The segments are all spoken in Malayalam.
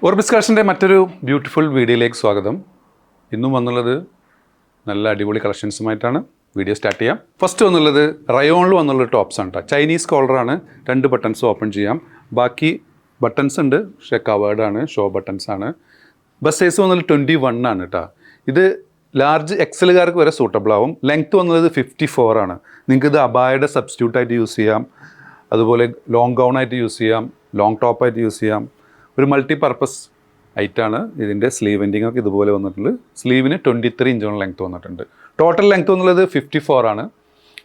ഓർബിസ്കാഷൻ്റെ മറ്റൊരു ബ്യൂട്ടിഫുൾ വീഡിയോയിലേക്ക് സ്വാഗതം. ഇന്നും വന്നുള്ളത് നല്ല അടിപൊളി കളക്ഷൻസുമായിട്ടാണ്. വീഡിയോ സ്റ്റാർട്ട് ചെയ്യാം. ഫസ്റ്റ് വന്നുള്ളത് റയോണിൽ വന്നുള്ള ടോപ്സ് ആണ് കേട്ടോ. ചൈനീസ് കോളറാണ്. 2 ബട്ടൺസ് ഓപ്പൺ ചെയ്യാം. ബാക്കി ബട്ടൺസ് ഉണ്ട്, പക്ഷേ കവേർഡാണ്, ഷോ ബട്ടൺസ് ആണ്. ബസ് സൈസ് വന്നത് 21 ആണ് കേട്ടോ. ഇത് ലാർജ് എക്സലുകാർക്ക് വരെ സൂട്ടബിൾ ആവും. ലെങ്ത്ത് വന്നത് 54 ആണ്. നിങ്ങൾക്ക് ഇത് അബായയുടെ സബ്സ്റ്റിറ്റ്യൂട്ടായിട്ട് യൂസ് ചെയ്യാം, അതുപോലെ ലോങ് ഗൗൺ ആയിട്ട് യൂസ് ചെയ്യാം, ലോങ് ടോപ്പായിട്ട് യൂസ് ചെയ്യാം. ഒരു മൾട്ടി പർപ്പസ് ഐറ്റാണ്. ഇതിൻ്റെ സ്ലീവ് എൻഡിങ് ഒക്കെ ഇതുപോലെ വന്നിട്ടുണ്ട്. സ്ലീവിന് 23 ഇഞ്ചോളം ലെങ്ത്ത് വന്നിട്ടുണ്ട്. ടോട്ടൽ ലെങ്ത്ത് വന്നുള്ളത് 54 ആണ്.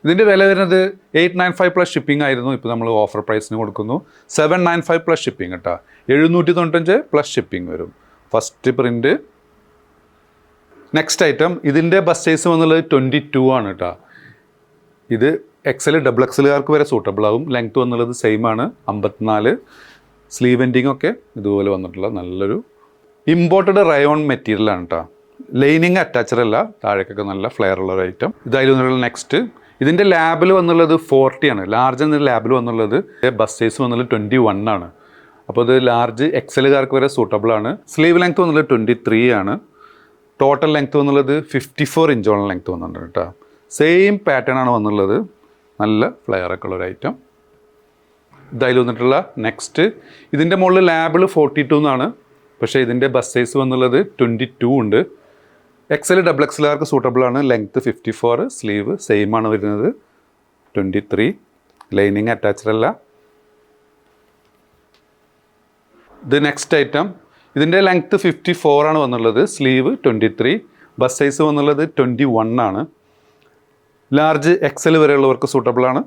ഇതിൻ്റെ വില വരുന്നത് 895 പ്ലസ് ഷിപ്പിംഗ് ആയിരുന്നു. ഇപ്പോൾ നമ്മൾ ഓഫർ പ്രൈസിന് കൊടുക്കുന്നു 795 പ്ലസ് ഷിപ്പിംഗ് കേട്ടോ. 795 പ്ലസ് ഷിപ്പിംഗ് വരും. First print. നെക്സ്റ്റ് ഐറ്റം, ഇതിൻ്റെ ബസ് സൈസ് വന്നുള്ളത് 22 ആണ് കേട്ടോ. ഇത് എക്സൽ ഡബിൾ എക്സലുകാർക്ക് വരെ സൂട്ടബിൾ ആകും. ലെങ്ത്ത് വന്നുള്ളത് സെയിം ആണ്, 54. സ്ലീവ് എൻഡിങ് ഒക്കെ ഇതുപോലെ വന്നിട്ടുള്ള നല്ലൊരു ഇമ്പോർട്ടഡ് റയോൺ മെറ്റീരിയലാണ് കേട്ടോ. ലൈനിങ് അറ്റാച്ചഡ് അല്ല, താഴേക്കൊക്കെ നല്ല ഫ്ലെയർ ഉള്ള ഒരു ഐറ്റം. ഇതായാലും വന്നുള്ള നെക്സ്റ്റ്, ഇതിൻ്റെ ലാബിൽ വന്നുള്ളത് 40 ആണ്. ലാർജ് എന്ന ലാബിൽ വന്നുള്ളത് ബസ് സൈസ് വന്നുള്ളത് 21 ആണ്. അപ്പോൾ ഇത് ലാർജ് എക്സലുകാർക്ക് വരെ സൂട്ടബിൾ ആണ്. സ്ലീവ് ലെങ്ത്ത് വന്നുള്ളത് 23 ആണ്. ടോട്ടൽ ലെങ്ത്ത് വന്നുള്ളത് 54 ഇഞ്ചോളം ലെങ്ത്ത് വന്നിട്ടുണ്ട് കേട്ടോ. സെയിം പാറ്റേൺ ആണ് വന്നുള്ളത്. നല്ല ഫ്ലെയറൊക്കെ ഉള്ളൊരു ഐറ്റം. ഇതായാലും വന്നിട്ടുള്ള നെക്സ്റ്റ്, ഇതിൻ്റെ മുകളിൽ ലാബിൾ 42 എന്നാണ്, പക്ഷേ ഇതിൻ്റെ ബസ് സൈസ് വന്നുള്ളത് 22 ഉണ്ട്. എക്സൽ ഡബിൾ എക്സലുകാർക്ക് സൂട്ടബിൾ ആണ്. ലെങ്ത്ത് 54, സ്ലീവ് സെയിം ആണ് വരുന്നത് 23. ലൈനിങ് അറ്റാച്ച്ഡ് അല്ല. ഇത് നെക്സ്റ്റ് ഐറ്റം, ഇതിൻ്റെ ലെങ്ത്ത് 54 ആണ് വന്നുള്ളത്. സ്ലീവ് 23. ബസ് സൈസ് വന്നുള്ളത് 21 ആണ്. ലാർജ് എക്സൽ വരെയുള്ളവർക്ക് സൂട്ടബിൾ ആണ്.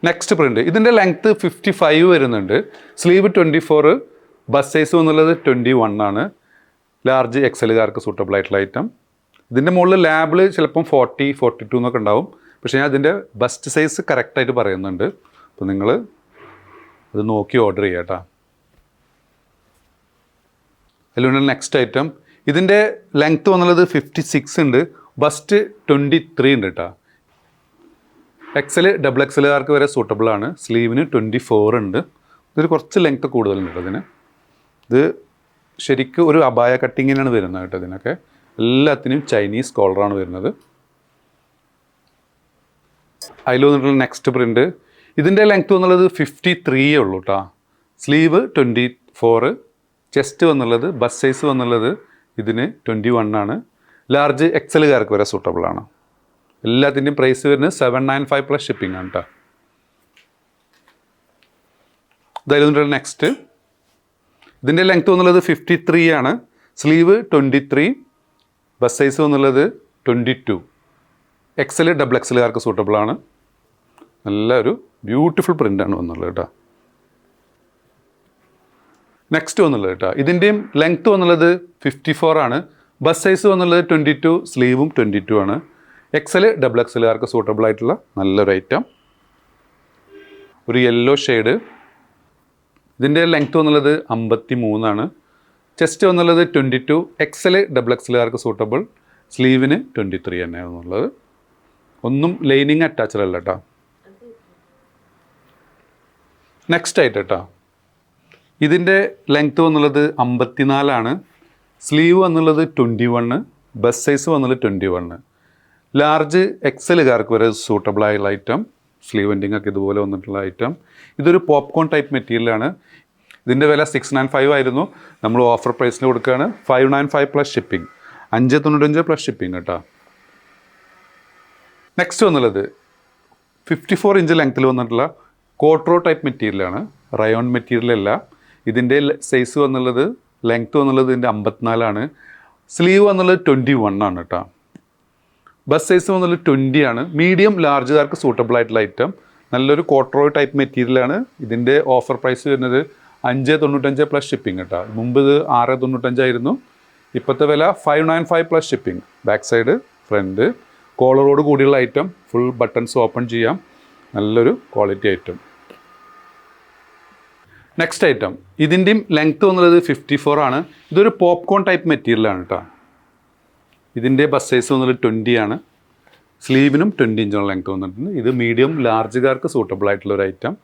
നെക്സ്റ്റ് പ്രിൻറ്റ്, ഇതിൻ്റെ ലെങ്ത്ത് 55 വരുന്നുണ്ട്. സ്ലീവ് 24. ബസ് സൈസ് വന്നുള്ളത് 21 ആണ്. ലാർജ് എക്സലുകാർക്ക് സൂട്ടബിൾ ആയിട്ടുള്ള ഐറ്റം. ഇതിൻ്റെ മുകളിൽ ലാബിൽ ചിലപ്പം 40, 42 എന്നൊക്കെ ഉണ്ടാവും, പക്ഷേ ഞാൻ അതിൻ്റെ ബസ്റ്റ് സൈസ് കറക്റ്റായിട്ട് പറയുന്നുണ്ട്. അപ്പോൾ നിങ്ങൾ അത് നോക്കി ഓർഡർ ചെയ്യാം കേട്ടോ. അതിലുള്ള നെക്സ്റ്റ് ഐറ്റം, ഇതിൻ്റെ ലെങ്ത്ത് വന്നുള്ളത് 56 ഉണ്ട്. ബസ്റ്റ് 23 ഉണ്ട് കേട്ടോ. എക്സൽ ഡബിൾ എക്സലുകാർക്ക് വരെ സൂട്ടബിൾ ആണ്. സ്ലീവിന് 24 ഉണ്ട്. ഇതൊരു കുറച്ച് ലെങ്ത്ത് കൂടുതലുണ്ട് കേട്ടോ ഇതിന്. ഇത് ശരിക്കും ഒരു അബായ കട്ടിങ്ങിനാണ് വരുന്നത് കേട്ടോ. ഇതിനൊക്കെ എല്ലാത്തിനും ചൈനീസ് കോളറാണ് വരുന്നത്. അതിൽ വന്നിട്ടുള്ള നെക്സ്റ്റ് പ്രിൻറ്റ്, ഇതിൻ്റെ ലെങ്ത്ത് വന്നുള്ളത് 53 ഉള്ളൂ കേട്ടോ. സ്ലീവ് 24. ചെസ്റ്റ് വന്നുള്ളത് ബസ് സൈസ് വന്നുള്ളത് ഇതിന് 21 ആണ്. ലാർജ് എക്സലുകാർക്ക് വരെ സൂട്ടബിൾ ആണ്. എല്ലാത്തിൻ്റെയും പ്രൈസ് വരുന്നത് 795 പ്ലസ് ഷിപ്പിംഗ് ആണ് കേട്ടോ. ഇതായിരുന്നു നെക്സ്റ്റ്, ഇതിൻ്റെ ലെങ്ത്ത് വന്നുള്ളത് 53 ആണ്. സ്ലീവ് 23. ബസ് സൈസ് വന്നുള്ളത് 22. എക്സൽ ഡബിൾ എക്സലുകാർക്ക് സൂട്ടബിൾ ആണ്. നല്ലൊരു ബ്യൂട്ടിഫുൾ പ്രിൻ്റാണ് വന്നുള്ളത് കേട്ടോ. നെക്സ്റ്റ് വന്നുള്ളത് കേട്ടോ, ഇതിൻ്റെയും ലെങ്ത്ത് വന്നുള്ളത് 54 ആണ്. ബസ് സൈസ് വന്നുള്ളത് 22. സ്ലീവും 22 ആണ്. എക്സൽ ഡബിൾ എക്സലുകാർക്ക് സൂട്ടബിൾ ആയിട്ടുള്ള നല്ലൊരു ഐറ്റം. ഒരു യെല്ലോ ഷെയ്ഡ്. ഇതിൻ്റെ ലെങ്ത്ത് വന്നുള്ളത് 53 ആണ്. ചെസ്റ്റ് വന്നുള്ളത് 22. എക്സൽ ഡബിൾ എക്സലുകാർക്ക് സൂട്ടബിൾ. സ്ലീവിന് 23 തന്നെയാണ് വന്നുള്ളത്. ഒന്നും ലൈനിങ് അറ്റാച്ച്ഡ് അല്ല കേട്ടോ. നെക്സ്റ്റ് ആയിട്ട് കേട്ടോ, ഇതിൻ്റെ ലെങ്ത്ത് വന്നുള്ളത് 54 ആണ്. സ്ലീവ് വന്നുള്ളത് 21. ബസ് സൈസ് വന്നുള്ളത് 21. ലാർജ് എക്സലുകാർക്ക് വരെ സൂട്ടബിൾ ആയുള്ള ഐറ്റം. സ്ലീവ് എൻഡിങ് ഒക്കെ ഇതുപോലെ വന്നിട്ടുള്ള ഐറ്റം. ഇതൊരു പോപ്കോൺ ടൈപ്പ് മെറ്റീരിയലാണ്. ഇതിൻ്റെ വില 695 ആയിരുന്നു. നമ്മൾ ഓഫർ പ്രൈസിന് കൊടുക്കുകയാണ് 595 പ്ലസ് ഷിപ്പിംഗ്. 595 പ്ലസ് ഷിപ്പിംഗ് കേട്ടോ. നെക്സ്റ്റ് വന്നുള്ളത് 54 ഇഞ്ച് ലെങ്ത്തിൽ വന്നിട്ടുള്ള കോട്രോ ടൈപ്പ് മെറ്റീരിയലാണ്. റയോൺ മെറ്റീരിയൽ അല്ല. ഇതിൻ്റെ സൈസ് വന്നുള്ളത് ലെങ്ത്ത് വന്നുള്ളത് ഇതിൻ്റെ 54 ആണ്. സ്ലീവ് വന്നുള്ളത് 21 ആണ് കേട്ടോ. ബസ് സൈസ് വന്നുള്ളത് 20 ആണ്. മീഡിയം ലാർജുകാർക്ക് സൂട്ടബിൾ ആയിട്ടുള്ള ഐറ്റം. നല്ലൊരു കോട്രോ ടൈപ്പ് മെറ്റീരിയലാണ്. ഇതിൻ്റെ ഓഫർ പ്രൈസ് വരുന്നത് 595 പ്ലസ് ഷിപ്പിംഗ് കേട്ടോ. മുമ്പ് ഇത് 695 ആയിരുന്നു. ഇപ്പോഴത്തെ വില 595 plus shipping. Back side, front, കോളറോട് കൂടിയുള്ള ഐറ്റം. ഫുൾ ബട്ടൺസ് ഓപ്പൺ ചെയ്യാം. നല്ലൊരു ക്വാളിറ്റി ഐറ്റം. നെക്സ്റ്റ് ഐറ്റം, ഇതിൻ്റെയും ലെങ്ത്ത് വന്നുള്ളത് 54 ആണ്. ഇതൊരു പോപ്കോൺ ടൈപ്പ് മെറ്റീരിയലാണ് കേട്ടോ. ഇതിൻ്റെ ബസ് സൈസ് വന്നത് 20 ആണ്. സ്ലീവിനും 20 ഇഞ്ചോളം ലെങ്ത്ത് വന്നിട്ടുണ്ട്. ഇത് മീഡിയം ലാർജുകാർക്ക് സൂട്ടബിൾ ആയിട്ടുള്ള ഒരു ഐറ്റം.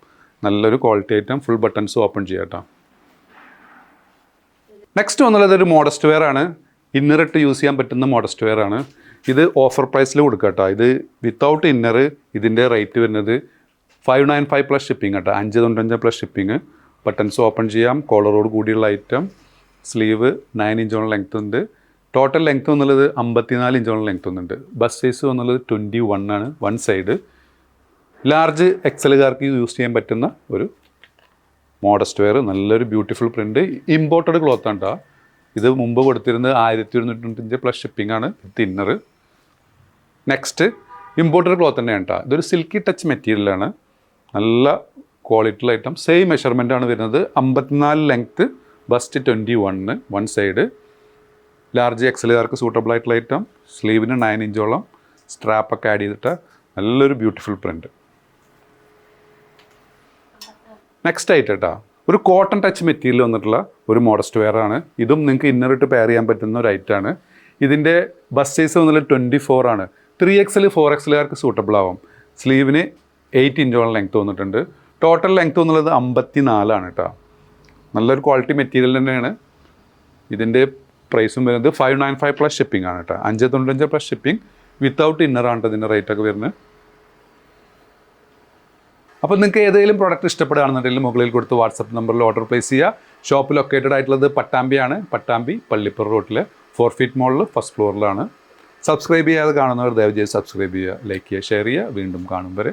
നല്ലൊരു quality item, full buttons open ചെയ്യാം കേട്ടോ. നെക്സ്റ്റ് വന്നുള്ളത് ഒരു മോഡസ്റ്റ് വെയർ ആണ്. ഇന്നറിട്ട് യൂസ് ചെയ്യാൻ പറ്റുന്ന മോഡസ്റ്റ് വെയർ ആണ്. ഇത് ഓഫർ പ്രൈസിൽ കൊടുക്കുക കേട്ടോ. ഇത് വിത്തൗട്ട് ഇന്നർ ഇതിൻ്റെ റേറ്റ് വരുന്നത് 595 പ്ലസ് ഷിപ്പിംഗ് കേട്ടോ. 595 പ്ലസ് ഷിപ്പിംഗ്. ബട്ടൺസ് ഓപ്പൺ ചെയ്യാം, കോളറോട് കൂടിയുള്ള ഐറ്റം. സ്ലീവ് 9 ഇഞ്ചോളം ലെങ്ത് ഉണ്ട്. ടോട്ടൽ ലെങ്ത് എന്നുള്ളത് 54 ഇഞ്ചോളം ലെങ്ത് ഒന്നുണ്ട്. ബസ് സൈസ് എന്നുള്ളത് 21 ആണ്, വൺ സൈഡ്. ലാർജ് എക്സലുകാർക്ക് യൂസ് ചെയ്യാൻ പറ്റുന്ന ഒരു മോഡസ്റ്റ് വെയർ. നല്ലൊരു ബ്യൂട്ടിഫുൾ പ്രിൻറ്റ്. ഇമ്പോർട്ടഡ് ക്ലോത്ത് ആണ് കേട്ടോ. ഇത് മുമ്പ് കൊടുത്തിരുന്നത് 1195 പ്ലസ് ഷിപ്പിംഗ് ആണ് വിത്ത് ഇന്നർ. നെക്സ്റ്റ് ഇമ്പോർട്ടഡ് ക്ലോത്ത് തന്നെയാണ് കേട്ടോ. ഇതൊരു സിൽക്കി ടച്ച് മെറ്റീരിയലാണ്. നല്ല ക്വാളിറ്റിയുള്ള ഐറ്റം. സെയിം മെഷർമെൻ്റ് ആണ് വരുന്നത്. 54 length, bust 21, one side. Large എക്സലുകാർക്ക് സൂട്ടബിൾ ആയിട്ടുള്ള ഐറ്റം. സ്ലീവിന് 9 ഇഞ്ചോളം സ്ട്രാപ്പൊക്കെ ആഡ് ചെയ്തിട്ട് നല്ലൊരു ബ്യൂട്ടിഫുൾ പ്രിൻറ്റ്. നെക്സ്റ്റ് ആയിട്ട് കേട്ടോ ഒരു കോട്ടൺ ടച്ച് മെറ്റീരിയൽ വന്നിട്ടുള്ള ഒരു മോഡസ്റ്റ് വെയർ ആണ്. ഇതും നിങ്ങൾക്ക് ഇന്നറിട്ട് പെയർ ചെയ്യാൻ പറ്റുന്ന ഒരു ഐറ്റമാണ്. ഇതിൻ്റെ ബസ് സൈസ് വന്നിട്ട് 24 ആണ്. 3XL 4XLകാർക്ക് സൂട്ടബിൾ ആവും. സ്ലീവിന് 8 ഇഞ്ചോളം ലെങ്ത്ത് വന്നിട്ടുണ്ട്. ടോട്ടൽ ലെങ്ത്ത് എന്നുള്ളത് 54 ആണ് കേട്ടോ. നല്ലൊരു ക്വാളിറ്റി മെറ്റീരിയൽ തന്നെയാണ്. ഇതിൻ്റെ പ്രൈസും വരുന്നത് 595 പ്ലസ് ഷിപ്പിംഗ് ആണ് കേട്ടോ. 595 പ്ലസ് ഷിപ്പിംഗ് വിത്തൗട്ട് ഇന്നറാണ് ഇതിൻ്റെ റേറ്റൊക്കെ വരുന്നത്. അപ്പോൾ നിങ്ങൾക്ക് ഏതെങ്കിലും പ്രോഡക്റ്റ് ഇഷ്ടപ്പെടുകയാണെന്നുണ്ടെങ്കിൽ മുകളിൽ കൊടുത്ത് വാട്സപ്പ് നമ്പറിൽ ഓർഡർ പ്ലേസ് ചെയ്യുക. ഷോപ്പ് ലൊക്കേറ്റഡ് ആയിട്ടുള്ളത് പട്ടാമ്പിയാണ്. പട്ടാമ്പി പള്ളിപ്പുറ റോട്ടിൽ 4 ഫീറ്റ് മോളിൽ ഫസ്റ്റ് ഫ്ലോറിലാണ്. സബ്സ്ക്രൈബ് ചെയ്യാതെ കാണുന്നവർ ദയവ് ചെയ്ത് സബ്സ്ക്രൈബ് ചെയ്യുക, ലൈക്ക് ചെയ്യുക, ഷെയർ ചെയ്യുക. വീണ്ടും കാണും വരെ